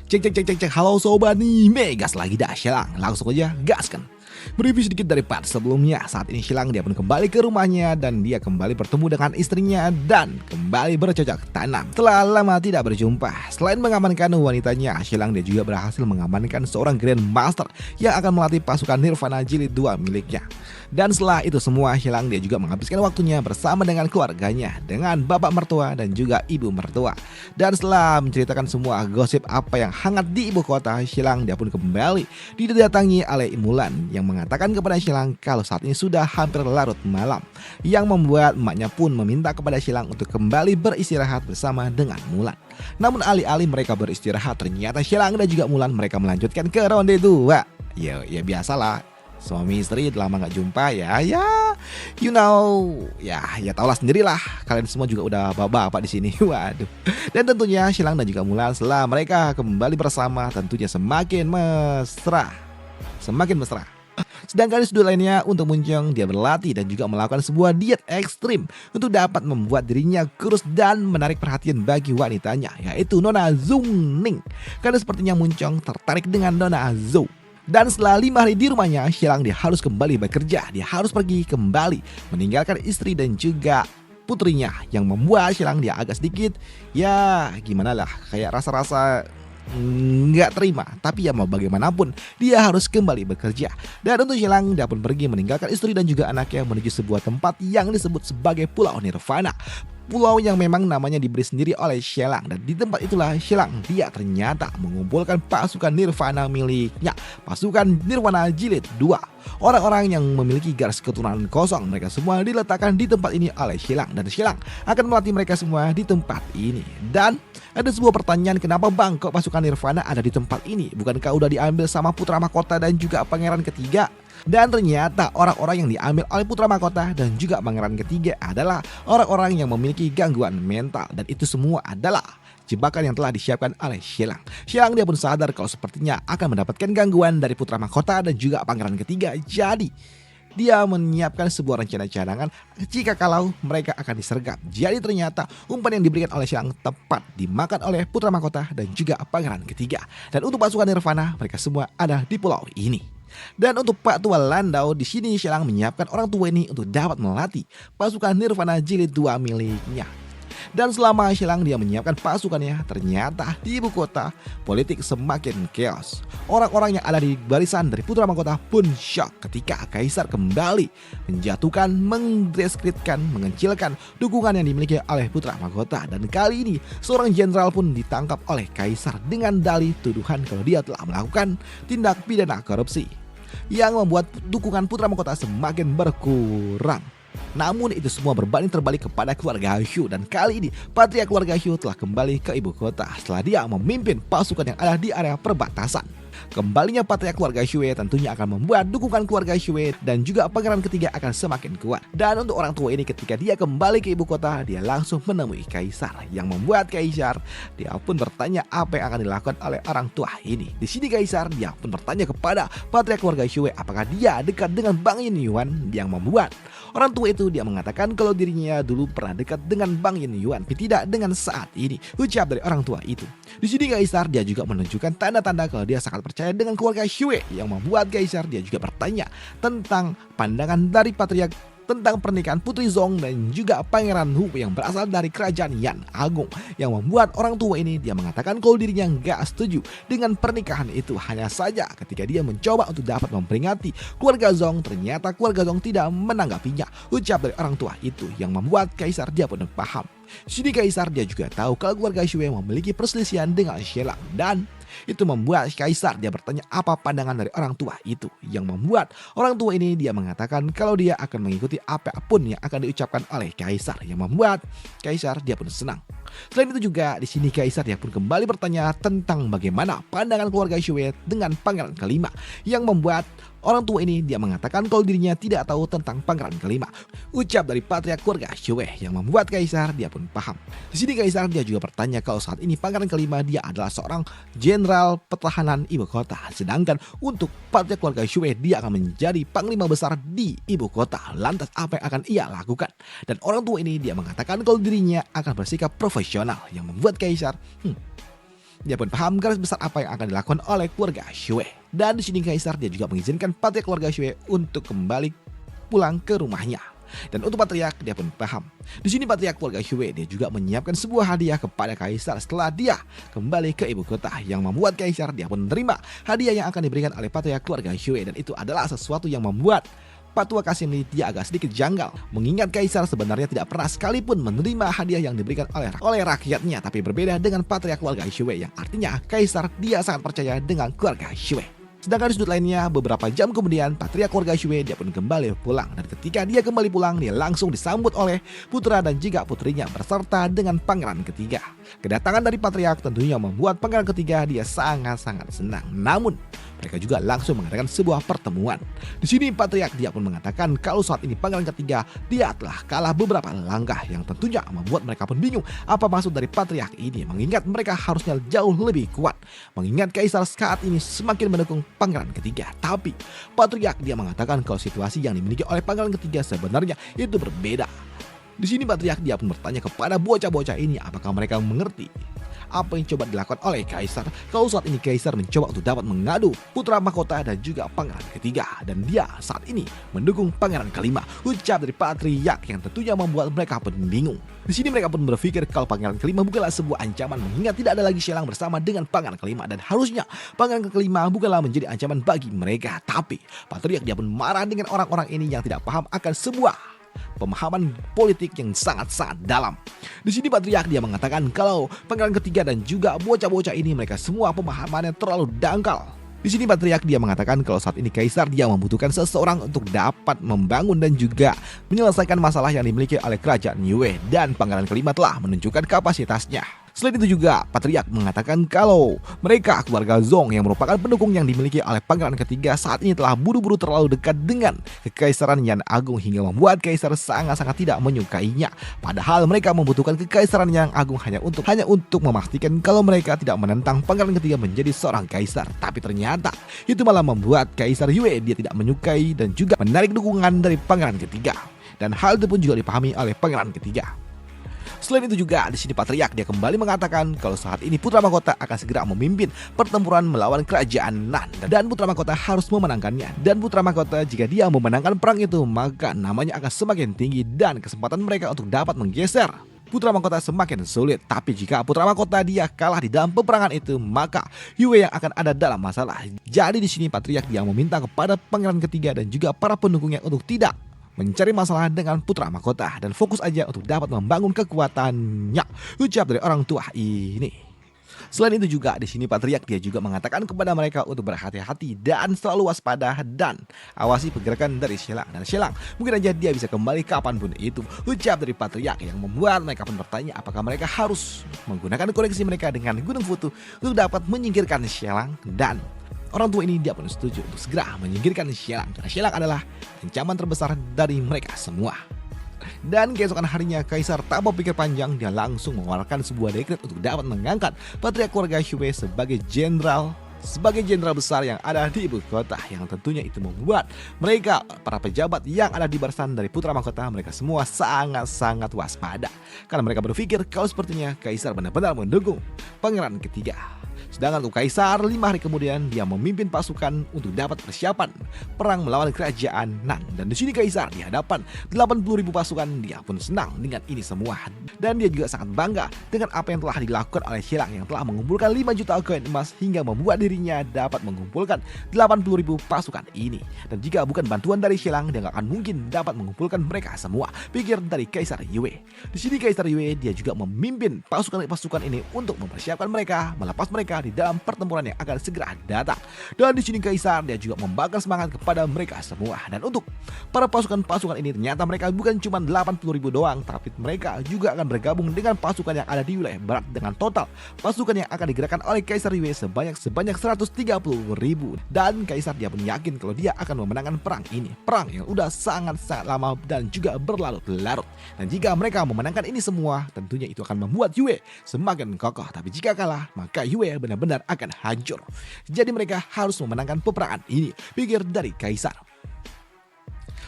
Cek cek cek cek cek, halo sobat nih, Megas lagi dah Shelang, langsung aja gaskan. Mereview sedikit dari part sebelumnya, saat ini Shelang dia pun kembali ke rumahnya dan dia kembali bertemu dengan istrinya dan kembali bercocok tanam. Telah lama tidak berjumpa, selain mengamankan wanitanya, Shelang dia juga berhasil mengamankan seorang Grandmaster yang akan melatih pasukan Nirvana Jilid 2 miliknya. Dan setelah itu semua, Shelang dia juga menghabiskan waktunya bersama dengan keluarganya, dengan bapak mertua dan juga ibu mertua. Dan setelah menceritakan semua gosip apa yang hangat di ibu kota, Shelang dia pun kembali didatangi oleh Mulan yang mengatakan kepada Shelang kalau saat ini sudah hampir larut malam, yang membuat emaknya pun meminta kepada Shelang untuk kembali beristirahat bersama dengan Mulan. Namun alih-alih mereka beristirahat, ternyata Shelang dan juga Mulan mereka melanjutkan ke ronde 2. Ya biasalah, suami istri lama nggak jumpa ya you know ya tahulah sendirilah, kalian semua juga udah bapak-bapak di sini. Waduh. Dan tentunya Shelang dan juga Mulan setelah mereka kembali bersama tentunya semakin mesra. Sedangkan di sudut lainnya untuk Munjong, dia berlatih dan juga melakukan sebuah diet ekstrim untuk dapat membuat dirinya kurus dan menarik perhatian bagi wanitanya, yaitu Nona Zhongning. Karena sepertinya Munjong tertarik dengan Nona Zhou. Dan setelah 5 hari di rumahnya, Shelang dia harus kembali bekerja. Dia harus pergi kembali meninggalkan istri dan juga putrinya, yang membuat Shelang dia agak sedikit ya gimana lah, kayak rasa-rasa nggak terima. Tapi ya mau bagaimanapun dia harus kembali bekerja. Dan untuk Shelang dia pun pergi meninggalkan istri dan juga anaknya menuju sebuah tempat yang disebut sebagai Pulau Nirvana. Pulau yang memang namanya diberi sendiri oleh Shelang, dan di tempat itulah Shelang dia ternyata mengumpulkan pasukan Nirvana miliknya, pasukan Nirvana Jilid 2. Orang-orang yang memiliki garis keturunan kosong, mereka semua diletakkan di tempat ini oleh Shelang, dan Shelang akan melatih mereka semua di tempat ini. Dan ada sebuah pertanyaan, kenapa bang kok pasukan Nirvana ada di tempat ini? Bukankah udah diambil sama putra mahkota dan juga pangeran ketiga? Dan ternyata orang-orang yang diambil oleh putra mahkota dan juga pangeran ketiga adalah orang-orang yang memiliki gangguan mental, dan itu semua adalah jebakan yang telah disiapkan oleh Shelang. Shelang dia pun sadar kalau sepertinya akan mendapatkan gangguan dari putra mahkota dan juga pangeran ketiga. Jadi dia menyiapkan sebuah rencana cadangan jika kalau mereka akan disergap. Jadi ternyata umpan yang diberikan oleh Shelang tepat dimakan oleh putra mahkota dan juga pangeran ketiga. Dan untuk pasukan Nirvana, mereka semua ada di pulau ini. Dan untuk Pak Tua Landau, di sini Shelang menyiapkan orang tua ini untuk dapat melatih pasukan Nirvana Jilid 2 miliknya. Dan selama Shelang dia menyiapkan pasukannya, ternyata di ibu kota politik semakin chaos. Orang-orang yang ada di barisan dari putra mahkota pun shock ketika Kaisar kembali menjatuhkan, mendeskripsikan, mengecilkan dukungan yang dimiliki oleh putra mahkota. Dan kali ini seorang jenderal pun ditangkap oleh Kaisar dengan dalih tuduhan kalau dia telah melakukan tindak pidana korupsi, yang membuat dukungan putra mahkota semakin berkurang. Namun itu semua berbanding terbalik kepada keluarga Hsu, dan kali ini patria keluarga Hsu telah kembali ke ibu kota setelah dia memimpin pasukan yang ada di area perbatasan. Kembalinya patria keluarga Xue tentunya akan membuat dukungan keluarga Xue dan juga pangeran ketiga akan semakin kuat. Dan untuk orang tua ini, ketika dia kembali ke ibu kota, dia langsung menemui Kaisar, yang membuat Kaisar dia pun bertanya apa yang akan dilakukan oleh orang tua ini. Di sini Kaisar dia pun bertanya kepada patria keluarga Xue apakah dia dekat dengan Bang Yin Yuan, yang membuat orang tua itu dia mengatakan kalau dirinya dulu pernah dekat dengan Bang Yin Yuan, tapi tidak dengan saat ini. Ucap dari orang tua itu. Di sini Kaisar dia juga menunjukkan tanda-tanda kalau dia sangat percaya dengan keluarga Xue, yang membuat Kaisar dia juga bertanya tentang pandangan dari patriark tentang pernikahan Putri Zong dan juga Pangeran Hu yang berasal dari kerajaan Yan Agung, yang membuat orang tua ini dia mengatakan kalau dirinya nggak setuju dengan pernikahan itu. Hanya saja ketika dia mencoba untuk dapat memperingati keluarga Zong, ternyata keluarga Zong tidak menanggapinya. Ucap dari orang tua itu yang membuat Kaisar dia pun paham. Sini Kaisar dia juga tahu kalau keluarga Xue memiliki perselisihan dengan Shelang, dan itu membuat Kaisar dia bertanya apa pandangan dari orang tua itu, yang membuat orang tua ini dia mengatakan kalau dia akan mengikuti apapun yang akan diucapkan oleh Kaisar, yang membuat Kaisar dia pun senang. Selain itu juga di sini Kaisar dia pun kembali bertanya tentang bagaimana pandangan keluarga Xue dengan pangeran kelima, yang membuat orang tua ini dia mengatakan kalau dirinya tidak tahu tentang pangeran kelima. Ucap dari patriark keluarga Xue yang membuat Kaisar dia pun paham. Di sini Kaisar dia juga bertanya kalau saat ini pangeran kelima dia adalah seorang jenderal pertahanan ibu kota, sedangkan untuk patriark keluarga Xue dia akan menjadi panglima besar di ibu kota. Lantas apa yang akan ia lakukan? Dan orang tua ini dia mengatakan kalau dirinya akan bersikap profesional, yang membuat Kaisar Dia pun paham garis besar apa yang akan dilakukan oleh keluarga Shue. Dan di sini Kaisar dia juga mengizinkan patriark keluarga Shue untuk kembali pulang ke rumahnya. Dan untuk patriark dia pun paham. Di sini patriark keluarga Shue dia juga menyiapkan sebuah hadiah kepada Kaisar setelah dia kembali ke ibu kota, yang membuat Kaisar dia pun menerima hadiah yang akan diberikan oleh patriark keluarga Shue, dan itu adalah sesuatu yang membuat Patua Kasim ini dia agak sedikit janggal, mengingat Kaisar sebenarnya tidak pernah sekalipun menerima hadiah yang diberikan oleh rakyatnya, tapi berbeda dengan patriark keluarga Shue, yang artinya Kaisar dia sangat percaya dengan keluarga Shue. Sedangkan di sudut lainnya, beberapa jam kemudian patriark keluarga Shue dia pun kembali pulang, dan ketika dia kembali pulang dia langsung disambut oleh putra dan juga putrinya berserta dengan pangeran ketiga. Kedatangan dari patriark tentunya membuat pangeran ketiga dia sangat-sangat senang. Namun mereka juga langsung mengadakan sebuah pertemuan. Di sini patriark dia pun mengatakan kalau saat ini pangeran ketiga dia telah kalah beberapa langkah, yang tentunya membuat mereka pun bingung apa maksud dari patriark ini, mengingat mereka harusnya jauh lebih kuat, mengingat Kaisar saat ini semakin mendukung pangeran ketiga. Tapi patriark dia mengatakan kalau situasi yang dimiliki oleh pangeran ketiga sebenarnya itu berbeda. Di sini patriark dia pun bertanya kepada bocah-bocah ini apakah mereka mengerti apa yang coba dilakukan oleh Kaisar kalau saat ini Kaisar mencoba untuk dapat mengadu putra mahkota dan juga pangeran ketiga, dan dia saat ini mendukung pangeran kelima. Ucap dari patriark yang tentunya membuat mereka pun bingung. Di sini mereka pun berpikir kalau pangeran kelima bukanlah sebuah ancaman, mengingat tidak ada lagi Shelang bersama dengan pangeran kelima, dan harusnya pangeran kelima bukanlah menjadi ancaman bagi mereka. Tapi patriark dia pun marah dengan orang-orang ini yang tidak paham akan sebuah pemahaman politik yang sangat-sangat dalam. Di sini patriark dia mengatakan kalau pangeran ketiga dan juga bocah-bocah ini mereka semua pemahamannya terlalu dangkal. Di sini patriark dia mengatakan kalau saat ini Kaisar dia membutuhkan seseorang untuk dapat membangun dan juga menyelesaikan masalah yang dimiliki oleh kerajaan Yue, dan pangeran kelima telah menunjukkan kapasitasnya. Selain itu juga, patriark mengatakan kalau mereka keluarga Zong yang merupakan pendukung yang dimiliki oleh pangeran ketiga saat ini telah buru-buru terlalu dekat dengan kekaisaran Yan Agung hingga membuat Kaisar sangat-sangat tidak menyukainya. Padahal mereka membutuhkan kekaisaran Yang Agung hanya untuk memastikan kalau mereka tidak menentang pangeran ketiga menjadi seorang kaisar. Tapi ternyata itu malah membuat Kaisar Yue dia tidak menyukai dan juga menarik dukungan dari pangeran ketiga. Dan hal itu pun juga dipahami oleh pangeran ketiga. Selain itu juga, di sini patriark dia kembali mengatakan kalau saat ini putra mahkota akan segera memimpin pertempuran melawan kerajaan Nan, dan putra mahkota harus memenangkannya. Dan putra mahkota jika dia memenangkan perang itu, maka namanya akan semakin tinggi dan kesempatan mereka untuk dapat menggeser putra mahkota semakin sulit. Tapi jika putra mahkota dia kalah di dalam peperangan itu, maka Yue yang akan ada dalam masalah. Jadi di sini patriark dia meminta kepada pangeran ketiga dan juga para pendukungnya untuk tidak mencari masalah dengan putra mahkota dan fokus aja untuk dapat membangun kekuatannya. Ucap dari orang tua ini. Selain itu juga, di sini patriark dia juga mengatakan kepada mereka untuk berhati-hati dan selalu waspada dan awasi pergerakan dari Shelang. Dan Shelang mungkin aja dia bisa kembali kapanpun itu. Ucap dari patriark yang membuat mereka pun bertanya apakah mereka harus menggunakan koneksi mereka dengan Gunung Futu untuk dapat menyingkirkan Shelang, dan orang tua ini dia pun setuju untuk segera menyingkirkan Shelang, karena Shelang adalah ancaman terbesar dari mereka semua. Dan keesokan harinya Kaisar tanpa pikir panjang dia langsung mengeluarkan sebuah dekret untuk dapat mengangkat patriark keluarga Shue sebagai jenderal besar yang ada di ibu kota, yang tentunya itu membuat mereka para pejabat yang ada di barisan dari putra mahkota mereka semua sangat-sangat waspada, karena mereka berpikir kalau sepertinya Kaisar benar-benar mendukung pangeran ketiga. Sedangkan untuk Kaisar 5 hari kemudian dia memimpin pasukan untuk dapat persiapan perang melawan kerajaan Nan. Dan di sini Kaisar di hadapan 80.000 pasukan dia pun senang dengan ini semua, dan dia juga sangat bangga dengan apa yang telah dilakukan oleh Shelang yang telah mengumpulkan 5 juta koin emas hingga membuat dirinya dapat mengumpulkan 80.000 pasukan ini. Dan jika bukan bantuan dari Shelang dia gak akan mungkin dapat mengumpulkan mereka semua, pikir dari Kaisar Yue. Di sini Kaisar Yue dia juga memimpin pasukan ini untuk mempersiapkan mereka melepas mereka di dalam pertempuran yang akan segera datang. Dan di sini Kaisar dia juga membakar semangat kepada mereka semua. Dan untuk para pasukan-pasukan ini ternyata mereka bukan cuma 80.000 doang, tapi mereka juga akan bergabung dengan pasukan yang ada di wilayah barat dengan total pasukan yang akan digerakkan oleh Kaisar Yue sebanyak 130.000. Dan Kaisar dia pun yakin kalau dia akan memenangkan perang ini, perang yang udah sangat-sangat lama dan juga berlarut-larut. Dan jika mereka memenangkan ini semua, tentunya itu akan membuat Yue semakin kokoh. Tapi jika kalah, maka Yue benar-benar akan hancur. Jadi mereka harus memenangkan peperangan ini, pikir dari Kaisar.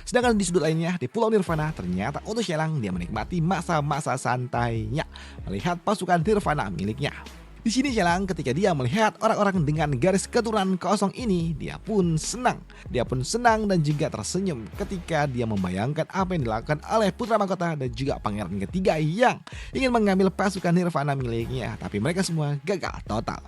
Sedangkan di sudut lainnya, di Pulau Nirvana, ternyata untuk Shelang dia menikmati masa-masa santainya melihat pasukan Nirvana miliknya. Di sini Shelang ketika dia melihat orang-orang dengan garis keturunan kosong ini, dia pun senang. Dia pun senang dan juga tersenyum ketika dia membayangkan apa yang dilakukan oleh putra mahkota dan juga pangeran ketiga yang ingin mengambil pasukan Nirvana miliknya, tapi mereka semua gagal total.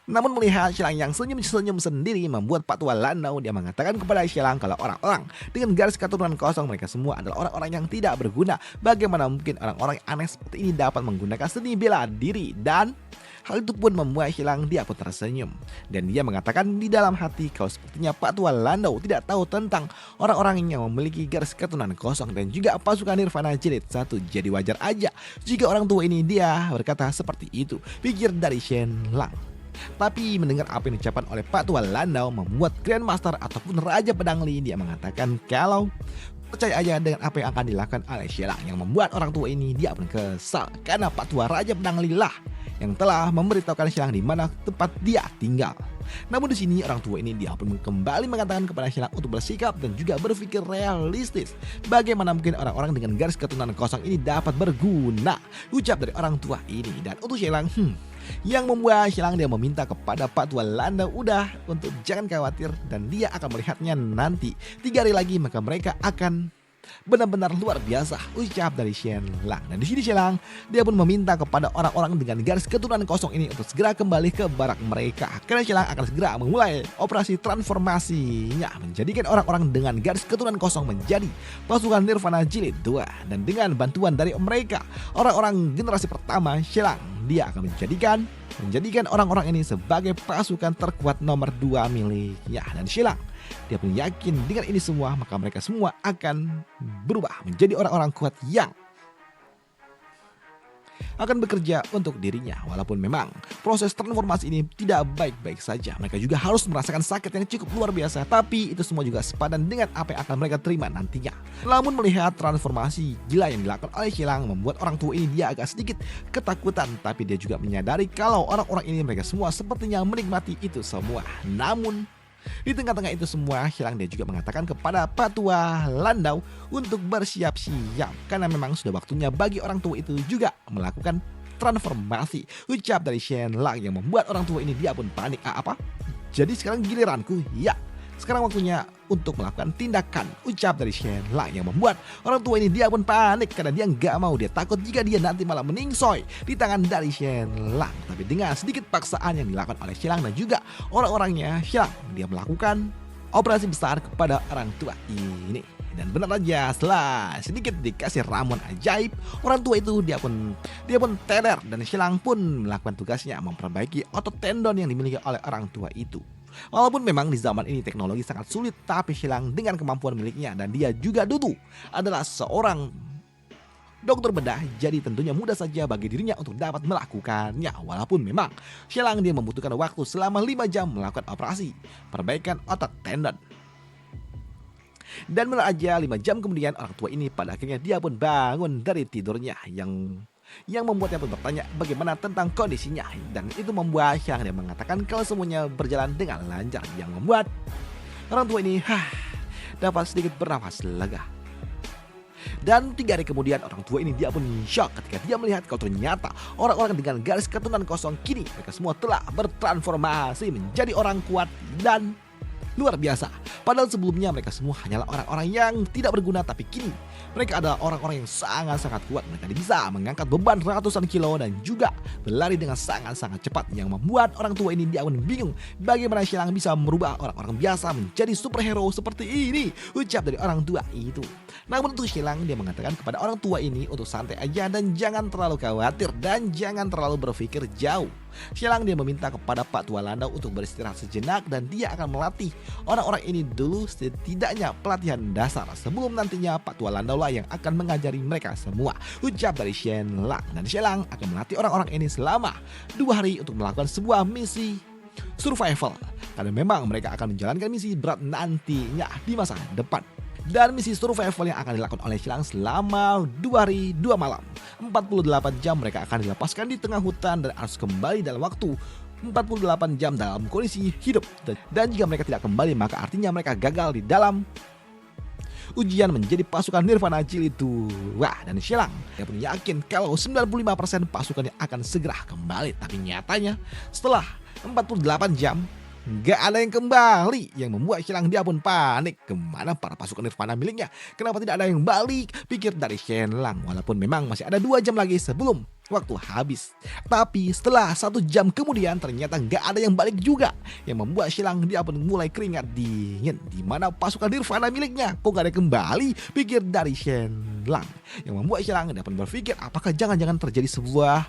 Namun melihat Shelang yang senyum-senyum sendiri membuat Pak Tua Landau, dia mengatakan kepada Shelang kalau orang-orang dengan garis keturunan kosong mereka semua adalah orang-orang yang tidak berguna. Bagaimana mungkin orang-orang aneh seperti ini dapat menggunakan seni bela diri, dan hal itu pun membuat Shelang dia pun tersenyum. Dan dia mengatakan di dalam hati kalau sepertinya Pak Tua Landau tidak tahu tentang orang-orang yang memiliki garis keturunan kosong dan juga pasukan Nirvana Jilid 1. Jadi wajar aja jika orang tua ini dia berkata seperti itu, pikir dari Shelang. Tapi mendengar apa yang diucapkan oleh Pak Tua Landau membuat Grandmaster ataupun Raja Pedang Li dia mengatakan kalau percaya aja dengan apa yang akan dilakukan oleh Shelang, yang membuat orang tua ini dia pun kesal karena Pak Tua Raja Pedang Li lah yang telah memberitahukan Shelang di mana tempat dia tinggal. Namun di sini orang tua ini dia pun kembali mengatakan kepada Shelang untuk bersikap dan juga berpikir realistis. Bagaimana mungkin orang-orang dengan garis keturunan kosong ini dapat berguna, ucap dari orang tua ini. Dan untuk Shelang, yang membuat Shelang dia meminta kepada Pak Tua Landau udah untuk jangan khawatir dan dia akan melihatnya nanti 3 hari lagi, maka mereka akan benar-benar luar biasa, ucap dari Shelang. Dan di sini Shelang dia pun meminta kepada orang-orang dengan garis keturunan kosong ini untuk segera kembali ke barak mereka, karena Shelang akan segera memulai operasi transformasinya menjadikan orang-orang dengan garis keturunan kosong menjadi pasukan Nirvana Jilid 2. Dan dengan bantuan dari mereka, orang-orang generasi pertama, Shelang dia akan menjadikan orang-orang ini sebagai pasukan terkuat nomor 2 miliknya. Dan Shelang dia pun yakin dengan ini semua maka mereka semua akan berubah menjadi orang-orang kuat yang akan bekerja untuk dirinya. Walaupun memang proses transformasi ini tidak baik-baik saja, mereka juga harus merasakan sakit yang cukup luar biasa, tapi itu semua juga sepadan dengan apa yang akan mereka terima nantinya. Namun melihat transformasi gila yang dilakukan oleh Shelang membuat orang tua ini dia agak sedikit ketakutan, tapi dia juga menyadari kalau orang-orang ini mereka semua sepertinya menikmati itu semua. Namun di tengah-tengah itu semua, Shelang dia juga mengatakan kepada Pak Tua Landau untuk bersiap-siap karena memang sudah waktunya bagi orang tua itu juga melakukan transformasi, ucap dari Shelang yang membuat orang tua ini dia pun panik. Apa? Jadi sekarang giliranku? Ya, sekarang waktunya untuk melakukan tindakan, ucap dari Shelang yang membuat orang tua ini dia pun panik karena dia nggak mau, dia takut jika dia nanti malah meningsoy di tangan dari Shelang. Tapi dengan sedikit paksaan yang dilakukan oleh Shelang dan juga orang-orangnya, Shelang dia melakukan operasi besar kepada orang tua ini. Dan benar aja, setelah sedikit dikasih ramuan ajaib, orang tua itu dia pun teler dan Shelang pun melakukan tugasnya memperbaiki otot tendon yang dimiliki oleh orang tua itu. Walaupun memang di zaman ini teknologi sangat sulit, tapi Shelang dengan kemampuan miliknya dan dia juga dulu adalah seorang dokter bedah, jadi tentunya mudah saja bagi dirinya untuk dapat melakukannya. Walaupun memang Shelang dia membutuhkan waktu selama 5 jam melakukan operasi perbaikan otot tendon. Dan benar aja 5 jam kemudian orang tua ini pada akhirnya dia pun bangun dari tidurnya yang membuatnya pun bertanya bagaimana tentang kondisinya. Dan itu membuat Shelang dia mengatakan kalau semuanya berjalan dengan lancar, yang membuat orang tua ini dapat sedikit bernafas lega. Dan 3 hari kemudian orang tua ini dia pun shock ketika dia melihat kalau ternyata orang-orang dengan garis keturunan kosong kini mereka semua telah bertransformasi menjadi orang kuat dan luar biasa. Padahal sebelumnya mereka semua hanyalah orang-orang yang tidak berguna, tapi kini mereka adalah orang-orang yang sangat-sangat kuat. Mereka bisa mengangkat beban ratusan kilo dan juga berlari dengan sangat-sangat cepat, yang membuat orang tua ini dia pun bingung bagaimana Shelang bisa merubah orang-orang biasa menjadi superhero seperti ini, ucap dari orang tua itu. Namun untuk Shelang dia mengatakan kepada orang tua ini untuk santai aja dan jangan terlalu khawatir dan jangan terlalu berpikir jauh. Shelang dia meminta kepada Pak Tua Landau untuk beristirahat sejenak dan dia akan melatih orang-orang ini dulu setidaknya pelatihan dasar sebelum nantinya Pak Tua Landau lah yang akan mengajari mereka semua, ucap dari Shelang. Dan Shelang akan melatih orang-orang ini selama 2 hari untuk melakukan sebuah misi survival karena memang mereka akan menjalankan misi berat nantinya di masa depan. Dan misi survival yang akan dilakukan oleh Shelang selama 2 hari 2 malam 48 jam mereka akan dilepaskan di tengah hutan dan harus kembali dalam waktu 48 jam dalam kondisi hidup. Dan jika mereka tidak kembali maka artinya mereka gagal di dalam ujian menjadi pasukan Nirvana Jilid 2 dan Shelang. Dia pun yakin kalau 95% pasukannya akan segera kembali. Tapi nyatanya setelah 48 jam nggak ada yang kembali, yang membuat Shelang dia pun panik. Kemana para pasukan Nirvana miliknya? Kenapa tidak ada yang balik? Pikir dari Shelang. Walaupun memang masih ada 2 jam lagi sebelum waktu habis. Tapi setelah 1 jam kemudian ternyata nggak ada yang balik juga, yang membuat Shelang dia pun mulai keringat dingin. Di mana pasukan Nirvana miliknya kok gak ada yang kembali? Pikir dari Shelang. Yang membuat Shelang dia pun berpikir apakah jangan-jangan terjadi sebuah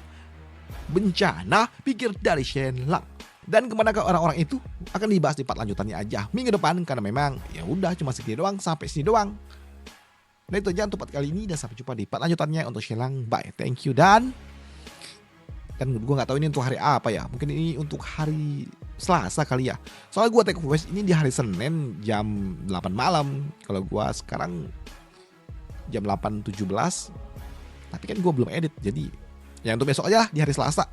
bencana? Pikir dari Shelang. Dan kemana ke orang-orang itu akan dibahas di part lanjutannya aja minggu depan, karena memang ya udah cuma segini doang, sampai sini doang. Nah itu aja untuk part kali ini, dan sampai jumpa di part lanjutannya untuk Shelang. Bye, thank you. Dan gue nggak tahu ini untuk hari apa ya, mungkin ini untuk hari Selasa kali ya, soalnya gue take voice ini di hari Senin jam 8 malam. Kalau gue sekarang jam 8.17, tapi kan gue belum edit, jadi ya untuk besok aja lah, di hari Selasa.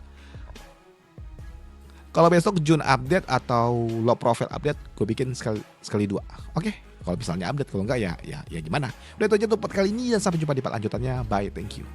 Kalau besok June update atau low profile update, gue bikin sekali 2. Oke, kalau misalnya update, kalau enggak ya gimana. Udah itu aja untuk part kali ini, dan sampai jumpa di part lanjutannya. Bye, thank you.